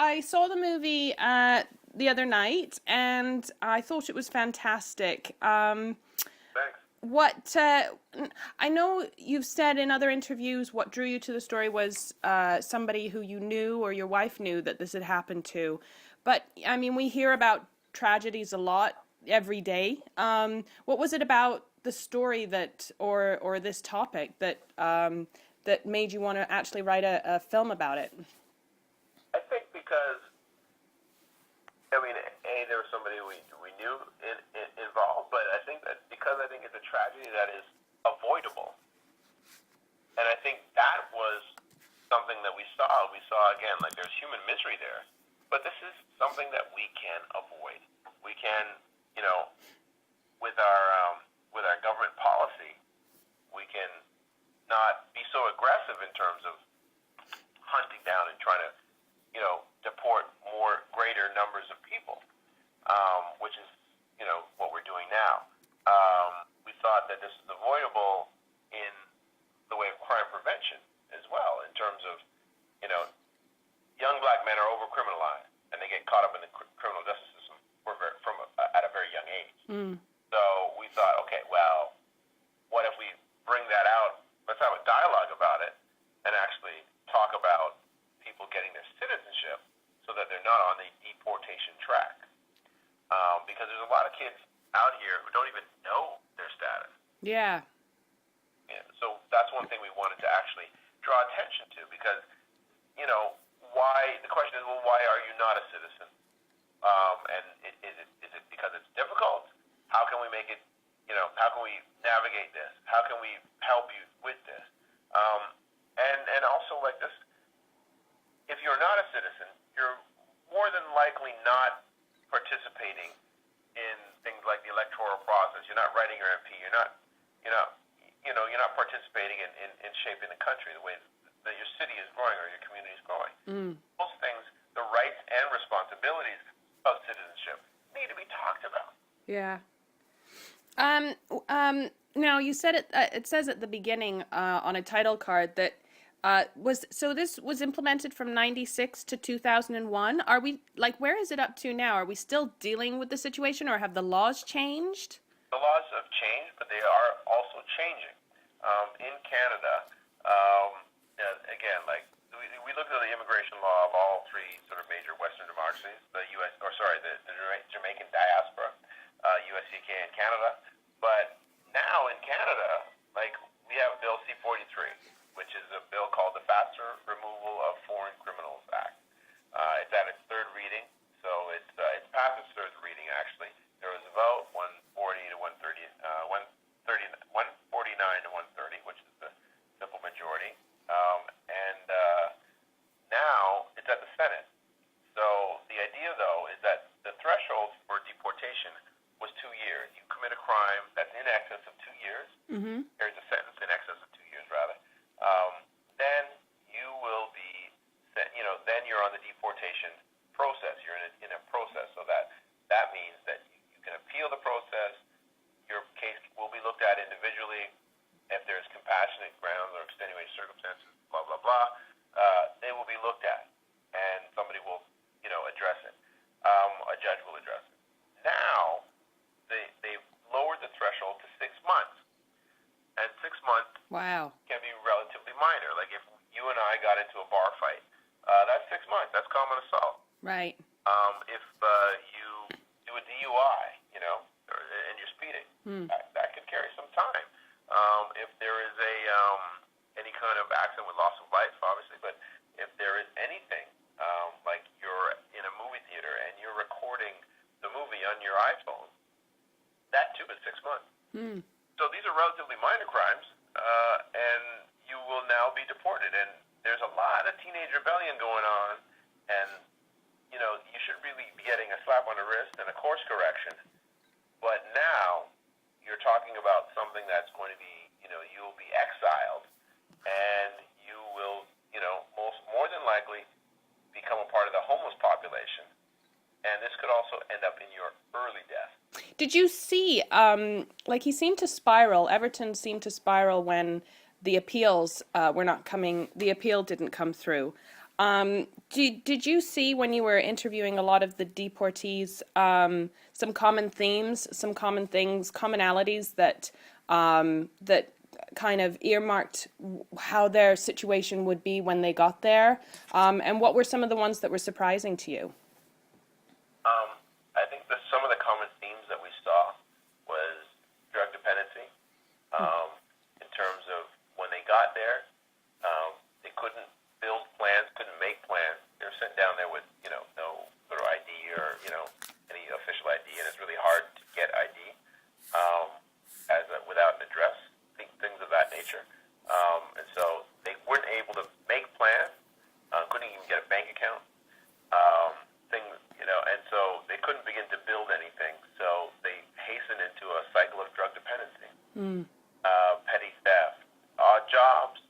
I saw the movie the other night, and I thought it was fantastic. Thanks. What I know you've said in other interviews, what drew you to the story was somebody who you knew or your wife knew that this had happened to. But I mean, we hear about tragedies a lot every day. What was it about the story that, or this topic that made you want to actually write a film about it? I think because there was somebody we knew involved, but I think that because I think it's a tragedy that is avoidable, and I think that was something that we saw. We saw again, like there's human misery there, but this is something that we can avoid. We can, you know, with our government policy, we can not be so aggressive in terms of hunting down and trying to, deport more greater numbers of people, which is, what we're doing now. We thought that this is avoidable in the way of crime prevention as well, in terms of, young black men are over-criminalized, and they get caught up in the criminal justice system at a very young age. Mm. So we thought, okay, well, what if we bring that out? Let's have a dialogue about it and actually talk about people getting their citizenship so that they're not on the deportation track. Because there's a lot of kids out here who don't even know their status. Yeah. Yeah, so that's one thing we wanted to actually draw attention to because, why, the question is, well, why are you not a citizen? And is it because it's difficult? How can we make it, how can we navigate this? How can we help you with this? And also like this, if you're not a citizen, you're more than likely not participating in things like the electoral process. You're not writing your MP. You're not participating in shaping the country the way that your city is growing or your community is growing. Mm. Those things, the rights and responsibilities of citizenship need to be talked about. Yeah. Now you said it. It says at the beginning on a title card that this was implemented from '96 to 2001. Are we where is it up to now? Are we still dealing with the situation, or have the laws changed? The laws have changed, but they are also changing. In Canada, again, we looked at the immigration law of all three sort of major Western democracies, the U.S. the Jamaican diaspora, USCK and Canada. But now in Canada, we have Bill C-43, which is a bill called the Faster Removal of Foreign Criminals Act. It's at its third reading, so it's past its third reading actually. There was a vote 149 to 130, which is the simple majority. And now it's at the Senate. So the idea, though, is that the threshold for deportation was 2 years. You commit a crime that's in excess of 2 years. Mm-hmm. There's a sentence in excess of 2 years, rather. Then you will be, then you're on the deportation process. You're in a process, so that means that you can appeal the process. Your case will be looked at individually. If there's compassionate grounds or extenuating circumstances, blah, blah, blah, they will be looked at, and somebody will, address it. A judge will address it. Now, they've lowered the threshold to 6 months, and 6 months Wow. can be relatively minor. Like if you and I got into a bar fight, that's 6 months. That's common assault. Right. If you do a DUI, and you're speeding, Hmm. that could carry some time. If there is any kind of accident with loss of life, obviously, but if there is anything, like you're in a movie theater and you're recording the movie on your iPhone, that too is 6 months. Hmm. So these are relatively minor crimes, and you will now be deported. And there's a lot of teenage rebellion going on, and you should really be getting a slap on the wrist and a course correction. But now you're talking about something that's going to be, you'll be exiled, and you will, more than likely become a part of the homeless population. And this could also end up in your early death. Did you see, he seemed to spiral, Everton seemed to spiral when the appeals were not coming, the appeal didn't come through. Did you see when you were interviewing a lot of the deportees some common themes, some common things, commonalities that kind of earmarked how their situation would be when they got there? And what were some of the ones that were surprising to you? I think that some of the common themes that we saw was drug dependency. In terms of when they got there, they couldn't build plans, couldn't make plans. They were sent down there with, no sort of ID or, any official ID, and it's really hard to get ID without an address, things of that nature. And so they weren't able to make plans, couldn't even get a bank account, and so they couldn't begin to build anything. So they hastened into a cycle of drug dependency, petty theft, odd jobs.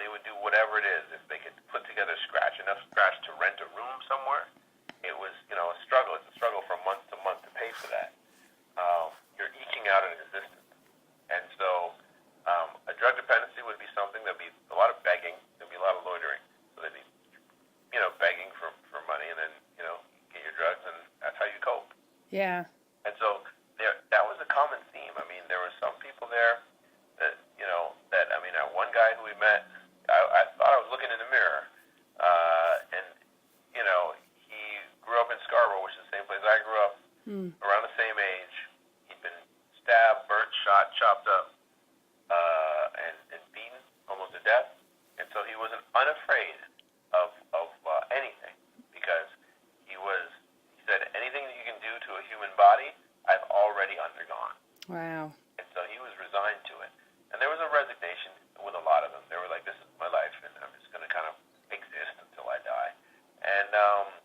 They would do whatever it is if they could put together enough scratch to rent a room somewhere. It was, a struggle. It's a struggle from month to month to pay for that. You're eking out an existence. And so a drug dependency would be something there'd be a lot of begging, there'd be a lot of loitering. So they'd be, begging for money and then, get your drugs, and that's how you cope. Yeah. And so that was a common theme. I mean, there were some people there that, that one guy who we met, I thought I was looking in the mirror. And, he grew up in Scarborough, which is the same place I grew up, around the same age. He'd been stabbed, burnt, shot, chopped up, and beaten almost to death. And so he was unafraid of anything, because he said, anything that you can do to a human body, I've already undergone. Wow. And so he was resigned to it. And there was a resignation with a lot of them. They were like, this is my life, and I'm just going to kind of exist until I die. And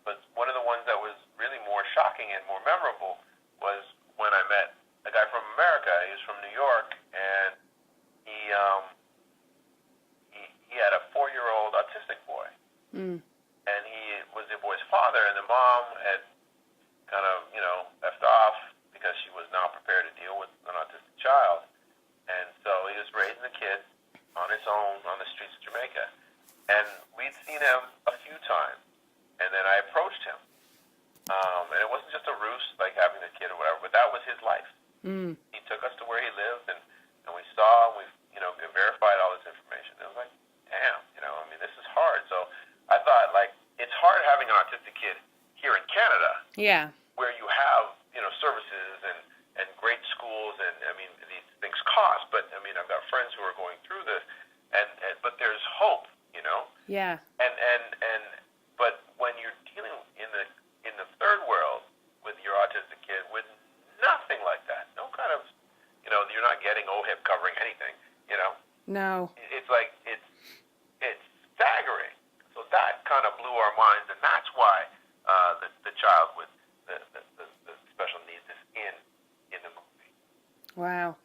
but one of the ones that was really more shocking and more memorable was when I met a guy from America. He was from New York, and he had a 4-year-old autistic boy. And he was the boy's father, and the mom had kind of, left off because she was not prepared to deal with an autistic child. And so he was raising the kid on his own on the streets of Jamaica. And we'd seen him a few times. And then I approached him. And it wasn't just a ruse, like having the kid or whatever, but that was his life. He took us to where he lived, and we saw, and we verified all this information. It was like, damn, this is hard. So I thought, it's hard having an autistic kid here in Canada. Yeah. Where you have, services and great schools, and these things cost, but I've got friends who are going through this, but there's hope, Yeah. But when you're dealing in the third world with your autistic kid with nothing like that, no kind of, you're not getting OHIP covering anything, No. It's like, it's staggering. So that kind of blew our minds, and that's why the child with the special needs is in the movie. Wow.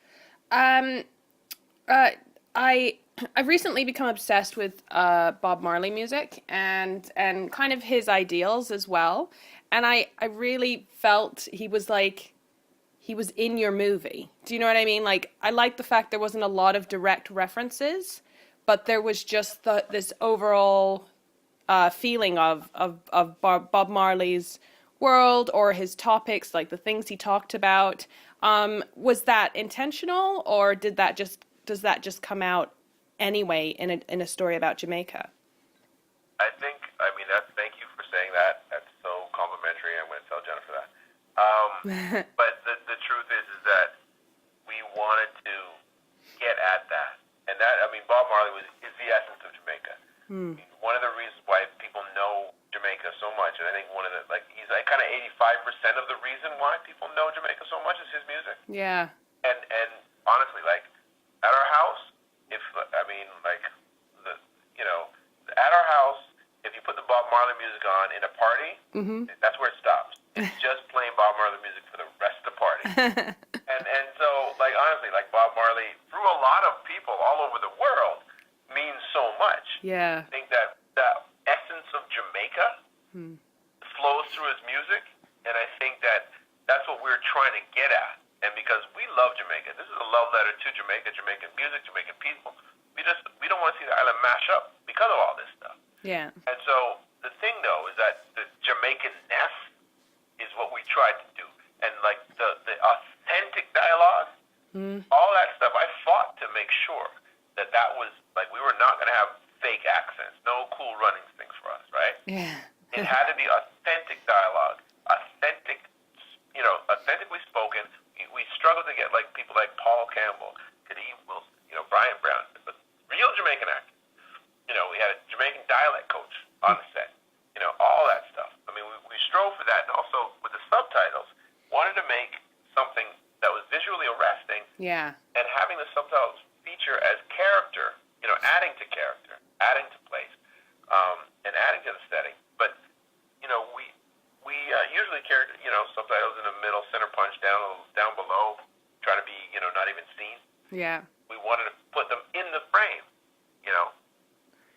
I've recently become obsessed with Bob Marley music and kind of his ideals as well. And I really felt he was in your movie. Do you know what I mean? I like the fact there wasn't a lot of direct references, but there was just this overall feeling of Bob Marley's world, or his topics, like the things he talked about. Was that intentional, or does that just come out anyway in a story about Jamaica? I think, thank you for saying that. That's so complimentary. I'm going to tell Jennifer that. But the truth is that we wanted to get at that. And that, Bob Marley is the essence of Jamaica. One of the reasons why people know Jamaica so much, and I think one of the, he's kind of 85% of the reason why people know Jamaica so much is his music. Yeah. And honestly, at our house, at our house, if you put the Bob Marley music on in a party, that's where it stops. It's just playing Bob Marley music for the rest of the party. and so, honestly, Bob Marley, through a lot of people all over the world, means so much. Yeah. I think that essence of Jamaica flows through his music, and I think that's what we're trying to get at. And because we love Jamaica, this is a love letter to Jamaica, Jamaican music, Jamaican people. We don't want to see the island mash up because of all this stuff. Yeah. And so the thing, though, is that the Jamaican-ness is what we tried to do. And, like, the authentic dialogue, all that stuff, I fought to make sure that was, like, we were not going to have fake accents, no Cool Runnings things for us, right? Yeah. It had to be authentic dialogue, authentically spoken. We struggled to get, like, people like Paul Campbell, Kadeem Wilson, Brian Brown, but real Jamaican actors. We had a Jamaican dialect coach on the set, all that stuff. I mean, we strove for that, and also with the subtitles, wanted to make something that was visually arresting, Yeah. and having the subtitles feature as character, adding to character, adding to place, and adding to the setting. But, we usually carry, subtitles in the middle, center punch down below, trying to be, not even seen. Yeah. We wanted to put them in the frame,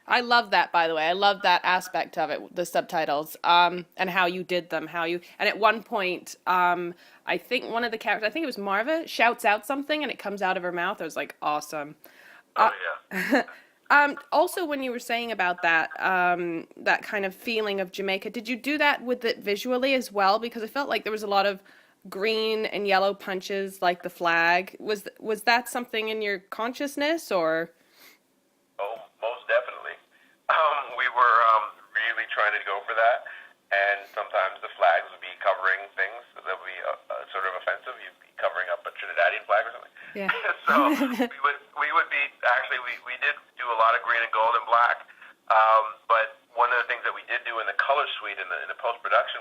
I love that, by the way. I love that aspect of it, the subtitles, and how you did them, and at one point, I think one of the characters, I think it was Marva, shouts out something and it comes out of her mouth. I was like, awesome. Oh, yeah. Also, when you were saying about that, that kind of feeling of Jamaica, did you do that with it visually as well? Because I felt like there was a lot of green and yellow punches, like the flag. Was that something in your consciousness, or? Oh, most definitely. We were really trying to go for that, and sometimes the flags would be covering things that would be sort of offensive. You'd be covering up a Trinidadian flag or something. Yeah. So we would be actually we did do a lot of green and gold and black, but one of the things that we did do in the color suite in the post production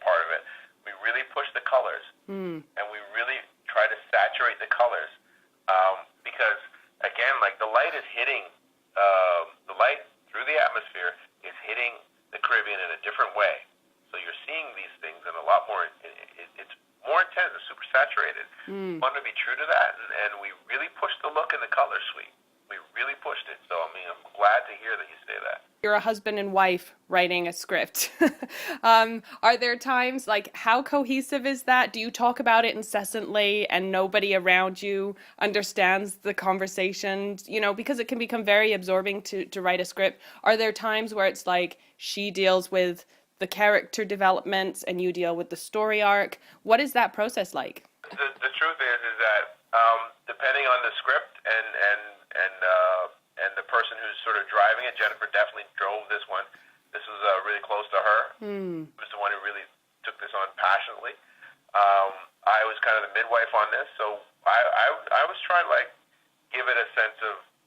part of it, we really pushed the colors, and we really tried to saturate the colors, because again, like the light is hitting. The light through the atmosphere is hitting the Caribbean in a different way. So you're seeing these things in a lot more, it's more intense, it's super saturated. We wanted to be true to that, and we really pushed the look in the color suite. We really pushed it. So, I mean, I'm glad to hear that you say that. You're a husband and wife writing a script. Are there times, like, how cohesive is that? Do you talk about it incessantly and nobody around you understands the conversation? Because it can become very absorbing to write a script. Are there times where it's like she deals with the character developments and you deal with the story arc? What is that process like? The truth is that depending on the script and the person who's sort of driving it, Jennifer definitely drove this one. This was really close to her. She was the one who really took this on passionately. I was kind of the midwife on this, so I was trying to give it a sense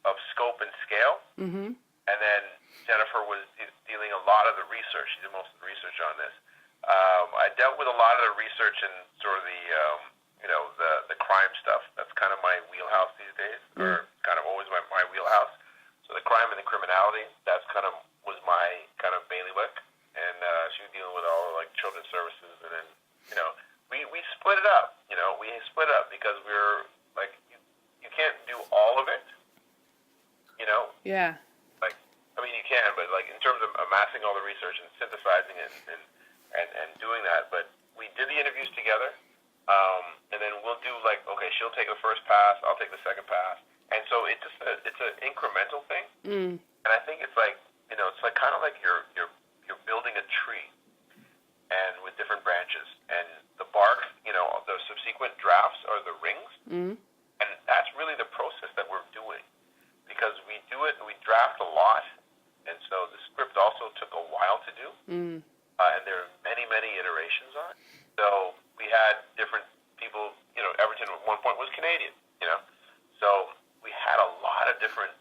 of scope and scale. And then Jennifer was dealing a lot of the research. She did most of the research on this. I dealt with a lot of the research and sort of the crime stuff. That's kind of my wheelhouse these days, or kind of always my wheelhouse. So the crime and the criminality, that's kind of was my kind of bailiwick, and she was dealing with all children's services, and then we split it up. We split up because we were like you can't do all of it. Yeah. I mean, you can, but in terms of amassing all the research and synthesizing it and doing that, but we did the interviews together. And then we'll do okay, she'll take the first pass, I'll take the second pass, and so it's an incremental thing. And I think it's it's kind of like you're building a tree, and with different branches, and the bark, the subsequent drafts are the rings, and that's really the process that we're doing, because we do it and we draft a lot, and so the script also took a while to do, and there are many iterations on it. So we had different people, Everton at one point was Canadian, so we had a lot of different,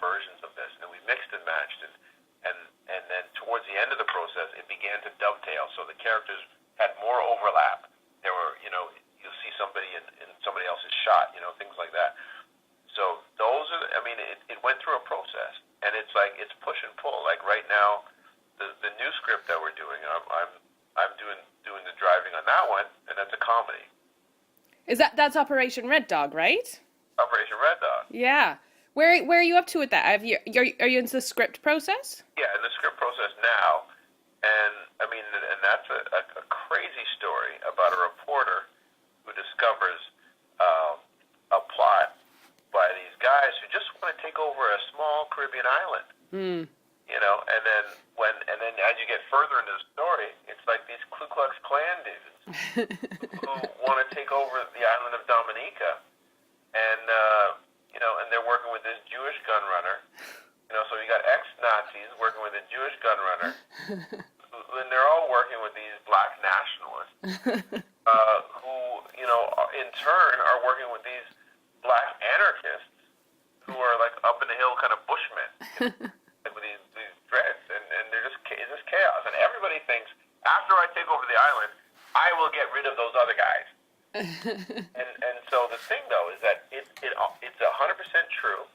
versions of this, and we mixed and matched, and then towards the end of the process, it began to dovetail, so the characters had more overlap. There were, you'll see somebody in somebody else's shot, things like that. So those are, it went through a process, and it's it's push and pull. Like right now, the new script that we're doing, I'm doing the driving on that one, and that's a comedy. That's Operation Red Dog, right? Operation Red Dog. Yeah. Where are you up to with that? Are you into the script process? Yeah, in the script process now, and and that's a crazy story about a reporter who discovers a plot by these guys who just want to take over a small Caribbean island. And then these Ku Klux Klan dudes who want to take over the island of Dominica, and and they're working with this Jewish gun runner. So you got ex-Nazis working with a Jewish gun runner, and they're all working with these black nationalists, who in turn are working with these black anarchists who are like up in the hill kind of bushmen, like with these dreads, and they're it's just chaos. And everybody thinks after I take over the island, I will get rid of those other guys. and so the thing though is that it's 100% true,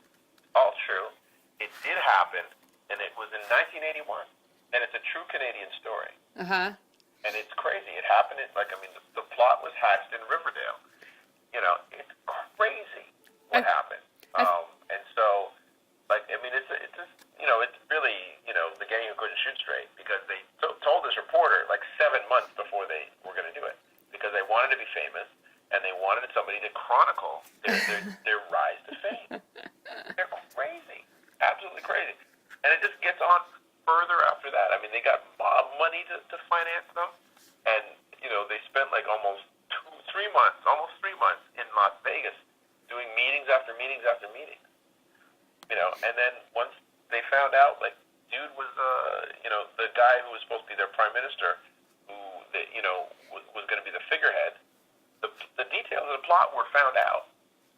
all true. It did happen, and it was in 1981, and it's a true Canadian story. And it's crazy. It happened the plot was hatched in Riverdale. It's crazy what happened. And so, it's really, the gang who couldn't shoot straight, because they told this reporter 7 months before they were going to do it, because they wanted to be famous, and they wanted somebody to chronicle their rise to fame. They're crazy. Absolutely crazy. And it just gets on further after that. I mean, they got mob money to finance them, and, they spent almost 3 months in Las Vegas doing meetings after meetings after meetings. And then once they found out, dude was, the guy who was supposed to be their prime minister, who, was going to be the figurehead, the details of the plot were found out,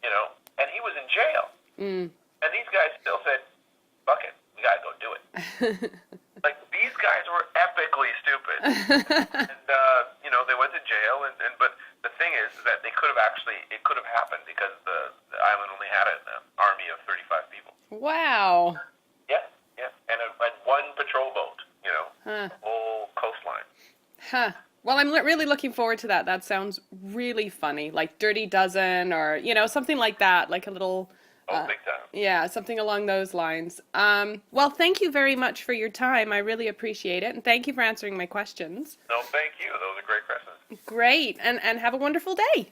and he was in jail. And these guys still said, fuck it, we got to go do it. These guys were epically stupid. And, they went to jail, but the thing is that it could have happened because the island only had an army of 35 people. Wow. Yeah. And one patrol boat, whole coastline. Well, I'm really looking forward to that. That sounds really funny, like Dirty Dozen or, something like that, like a little... big time. Yeah, something along those lines. Well, thank you very much for your time. I really appreciate it. And thank you for answering my questions. No, thank you. Those are great questions. Great. And have a wonderful day.